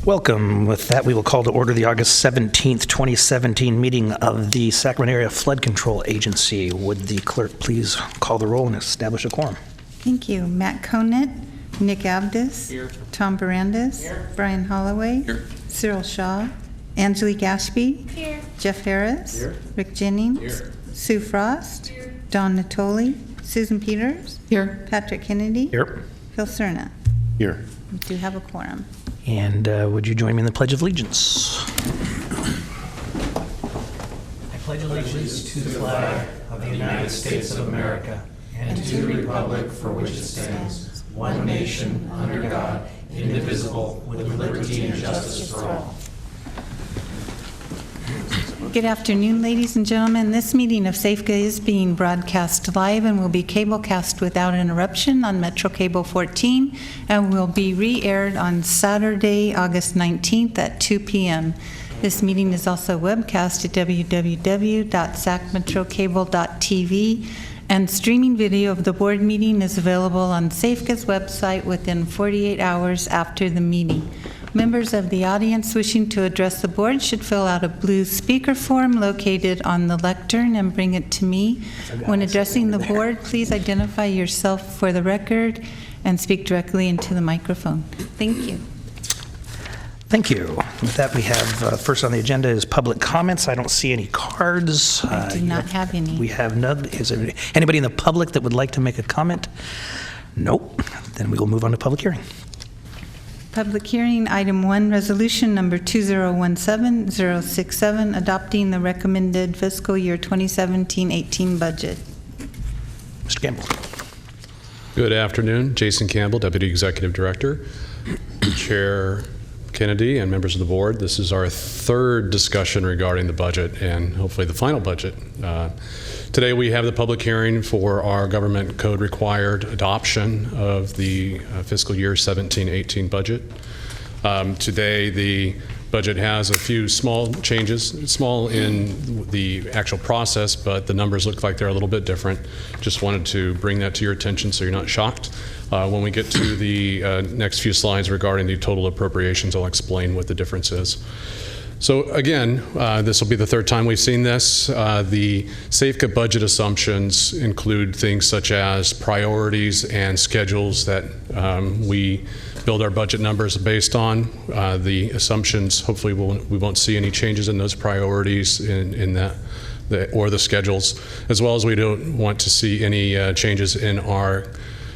Welcome. With that, we will call to order the August 17th, 2017 meeting of the Sacramento Area Flood Control Agency. Would the clerk please call the roll and establish a quorum? Thank you. Matt Conant, Nick Abdus, here. Tom Barandis, here. Brian Holloway, here. Cyril Shaw, Angelique Ashby, here. Jeff Harris, here. Rick Jennings, here. Sue Frost, here. Don Natoli, Susan Peters, here. Patrick Kennedy, here. Phil Cerna. Here. We do have a quorum. And would you join me in the Pledge of Allegiance? I pledge allegiance to the flag of the United States of America and to the republic for which it stands, one nation, under God, indivisible, with liberty and justice for all. Good afternoon, ladies and gentlemen. This meeting of SAFCA is being broadcast live and will be cablecast without interruption on Metro Cable 14 and will be re-aired on Saturday, August 19th at 2 p.m. This meeting is also webcast at www.sacmetrocable.tv, and streaming video of the board meeting is available on SAFCA's website within 48 hours after the meeting. Members of the audience wishing to address the board should fill out a blue speaker form located on the lectern and bring it to me. When addressing the board, please identify yourself for the record and speak directly into the microphone. Thank you. Thank you. With that, we have first on the agenda is public comments. I don't see any cards. I do not have any. We have none. Is there anybody in the public that would like to make a comment? Nope. Then we will move on to public hearing. Public hearing, item 1, resolution number 2017067, adopting the recommended fiscal year 2017-18 budget. Mr. Campbell. Good afternoon. Jason Campbell, Deputy Executive Director. Chair Kennedy and members of the board, this is our third discussion regarding the budget and hopefully the final budget. Today we have the public hearing for our government code required adoption of the fiscal year 17-18 budget. Today the budget has a few small changes, small in the actual process, but the numbers look like they're a little bit different. Just wanted to bring that to your attention so you're not shocked. When we get to the next few slides regarding the total appropriations, I'll explain what the difference is. So again, this will be the third time we've seen this. The SAFCA budget assumptions include things such as priorities and schedules that we build our budget numbers based on. The assumptions, hopefully we won't see any changes in those priorities in that, or the schedules, as well as we don't want to see any changes in our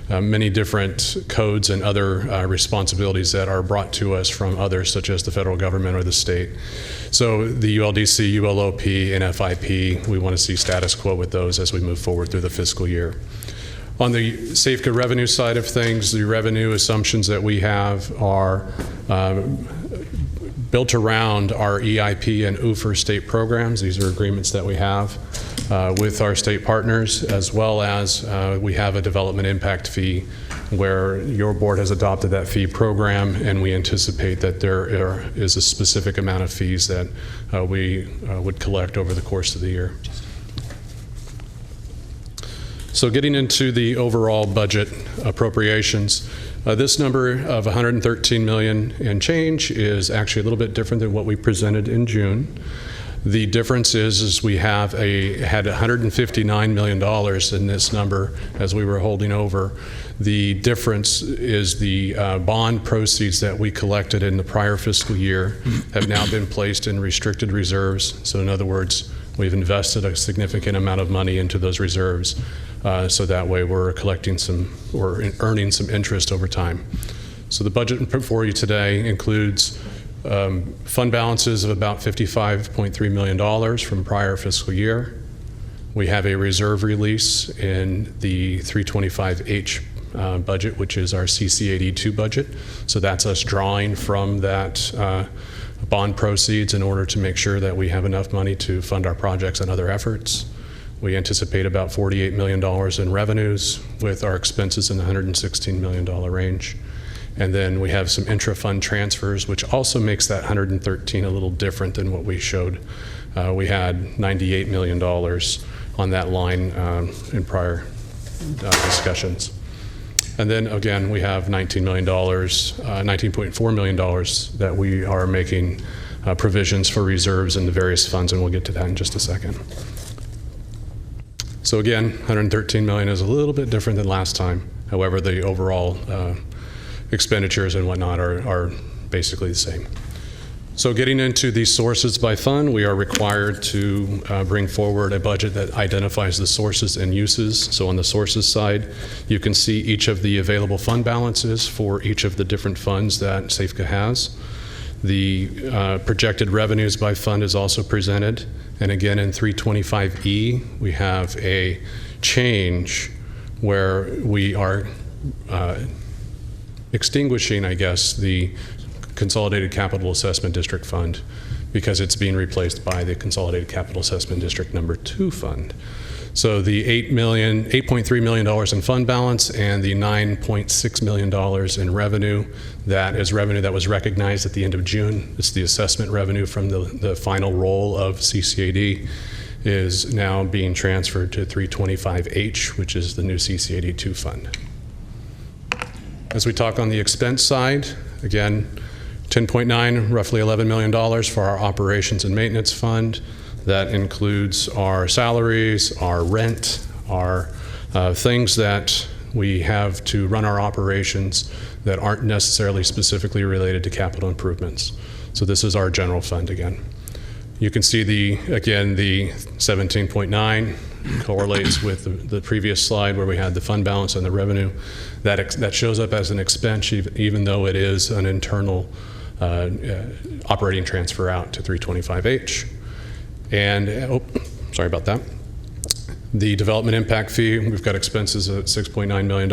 many different codes and other responsibilities that are brought to us from others, such as the federal government or the state. So the ULDC, ULOP, and FIP, we want to see status quo with those as we move forward through the fiscal year. On the SAFCA revenue side of things, the revenue assumptions that we have are built around our EIP and UFR state programs. These are agreements that we have with our state partners, as well as we have a development impact fee where your board has adopted that fee program, and we anticipate that there is a specific amount of fees that we would collect over the course of the year. So getting into the overall budget appropriations, this number of $113 million and change is actually a little bit different than what we presented in June. The difference is we had $159 million in this number as we were holding over. The difference is the bond proceeds that we collected in the prior fiscal year have now been placed in restricted reserves. So in other words, we've invested a significant amount of money into those reserves. So that way we're collecting or earning some interest over time. So the budget for you today includes fund balances of about $55.3 million from prior fiscal year. We have a reserve release in the 325H budget, which is our CCAD 2 budget. So that's us drawing from that bond proceeds in order to make sure that we have enough money to fund our projects and other efforts. We anticipate about $48 million in revenues, with our expenses in the $116 million range. And then we have some intra-fund transfers, which also makes that 113 a little different than what we showed. We had $98 million on that line in prior discussions. And then again, we have $19 million, $19.4 million that we are making provisions for reserves in the various funds, and we'll get to that in just a second. So again, $113 million is a little bit different than last time. However, the overall expenditures and whatnot are basically the same. So getting into the sources by fund, we are required to bring forward a budget that identifies the sources and uses. So on the sources side, you can see each of the available fund balances for each of the different funds that SAFCA has. The projected revenues by fund is also presented. And again, in 325E, we have a change where we are extinguishing, I guess, the Consolidated Capital Assessment District Fund, because it's being replaced by the Consolidated Capital Assessment District number 2 fund. So the $8.3 million in fund balance and the $9.6 million in revenue, that is revenue that was recognized at the end of June. It's the assessment revenue from the final roll of CCAD, is now being transferred to 325H, which is the new CCAD 2 fund. As we talk on the expense side, again, 10.9, roughly $11 million for our operations and maintenance fund. That includes our salaries, our rent, our things that we have to run our operations that aren't necessarily specifically related to capital improvements. So this is our general fund again. You can see the 17.9 correlates with the previous slide where we had the fund balance and the revenue. That shows up as an expense, even though it is an internal operating transfer out to 325H. And, sorry about that. The development impact fee, we've got expenses at $6.9 million.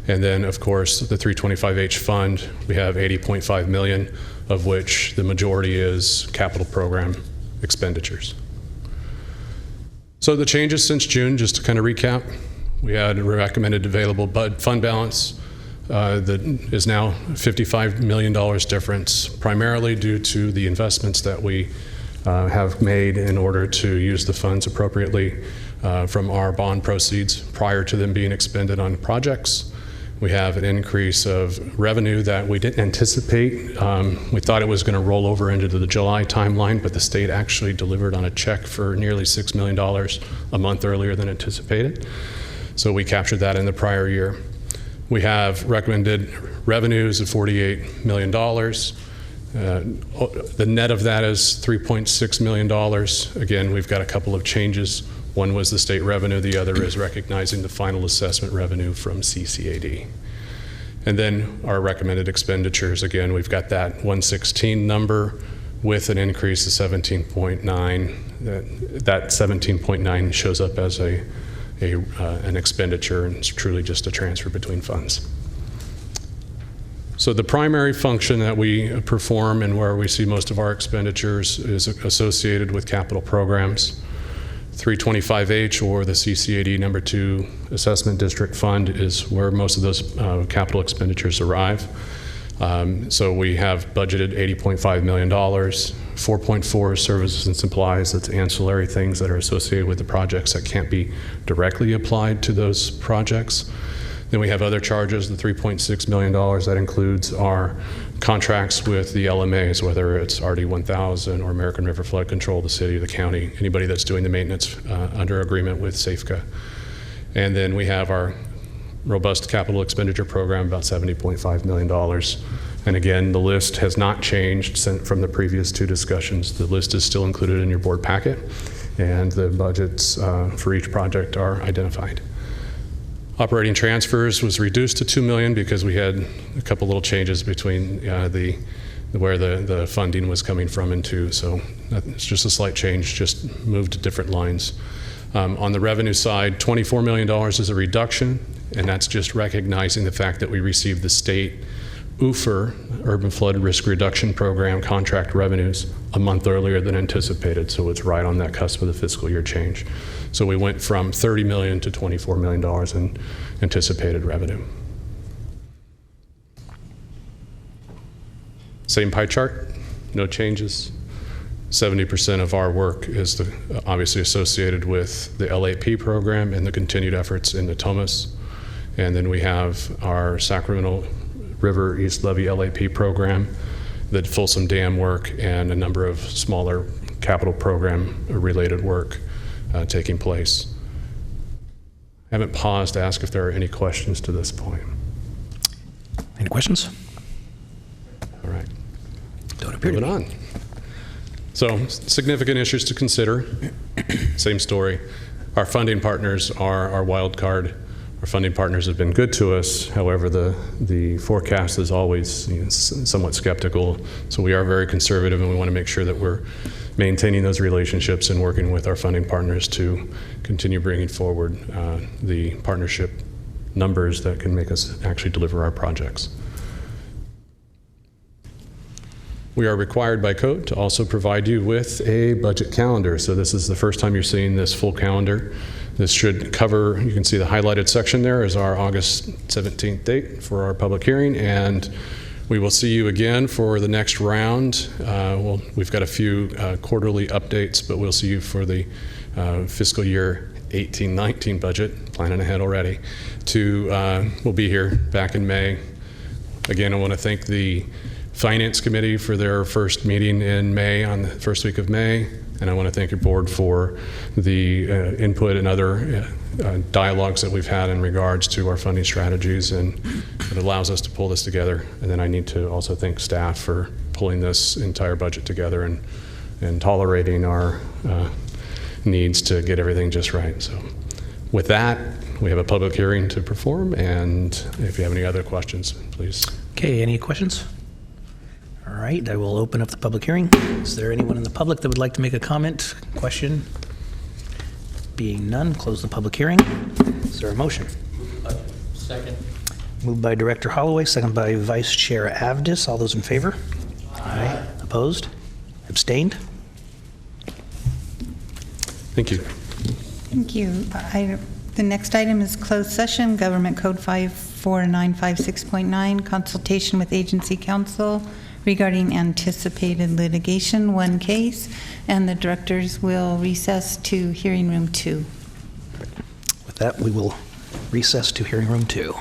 And then, of course, the 325H fund, we have $80.5 million, of which the majority is capital program expenditures. So the changes since June, just to kind of recap, we had a recommended available fund balance that is now $55 million difference, primarily due to the investments that we have made in order to use the funds appropriately from our bond proceeds prior to them being expended on projects. We have an increase of revenue that we didn't anticipate. We thought it was going to roll over into the July timeline, but the state actually delivered on a check for nearly $6 million a month earlier than anticipated. So we captured that in the prior year. We have recommended revenues of $48 million. The net of that is $3.6 million. Again, we've got a couple of changes. One was the state revenue, the other is recognizing the final assessment revenue from CCAD. And then our recommended expenditures, again, we've got that 116 number with an increase of 17.9. That 17.9 shows up as an expenditure, and it's truly just a transfer between funds. So the primary function that we perform and where we see most of our expenditures is associated with capital programs. 325H, or the CCAD number 2 assessment district fund, is where most of those capital expenditures arrive. So we have budgeted $80.5 million, 4.4 services and supplies. That's ancillary things that are associated with the projects that can't be directly applied to those projects. Then we have other charges, the $3.6 million. That includes our contracts with the LMAs, whether it's RD 1000 or American River Flood Control, the city, the county, anybody that's doing the maintenance under agreement with SAFCA. And then we have our robust capital expenditure program, about $70.5 million. And again, the list has not changed from the previous 2 discussions. The list is still included in your board packet, and the budgets for each project are identified. Operating transfers was reduced to $2 million because we had a couple little changes between where the funding was coming from and to. So it's just a slight change, just moved to different lines. On the revenue side, $24 million is a reduction, and that's just recognizing the fact that we received the state UFR, Urban Flood Risk Reduction Program, contract revenues a month earlier than anticipated, so it's right on that cusp of the fiscal year change. So we went from $30 million to $24 million in anticipated revenue. Same pie chart, no changes. 70% of our work is obviously associated with the LAP program and the continued efforts in Natomas. And then we have our Sacramento River East Levee LAP program, the Folsom Dam work, and a number of smaller capital program related work taking place. I haven't paused to ask if there are any questions to this point. Any questions? All right. Don't appear to be. Moving on. So, significant issues to consider. Same story. Our funding partners are our wild card. Our funding partners have been good to us. However, the forecast is always somewhat skeptical. So we are very conservative, and we want to make sure that we're maintaining those relationships and working with our funding partners to continue bringing forward the partnership numbers that can make us actually deliver our projects. We are required by code to also provide you with a budget calendar. So this is the first time you're seeing this full calendar. This should cover, you can see the highlighted section there is our August 17th date for our public hearing, and we will see you again for the next round. We've got a few quarterly updates, but we'll see you for the fiscal year 18-19 budget, planning ahead already. We'll be here back in May. Again, I want to thank the Finance Committee for their first meeting in May, on the first week of May. And I want to thank your board for the input and other dialogues that we've had in regards to our funding strategies, and it allows us to pull this together. And then I need to also thank staff for pulling this entire budget together and tolerating our needs to get everything just right. So with that, we have a public hearing to perform, and if you have any other questions, please. Okay, any questions? All right, I will open up the public hearing. Is there anyone in the public that would like to make a comment, question? Being none, close the public hearing. Is there a motion? Second. Moved by Director Holloway, second by Vice Chair Avdis. All those in favor? Aye. Opposed? Abstained? Thank you. Thank you. The next item is closed session, Government Code 54956.9, consultation with agency counsel regarding anticipated litigation, one case, and the directors will recess to hearing room 2. With that, we will recess to hearing room 2.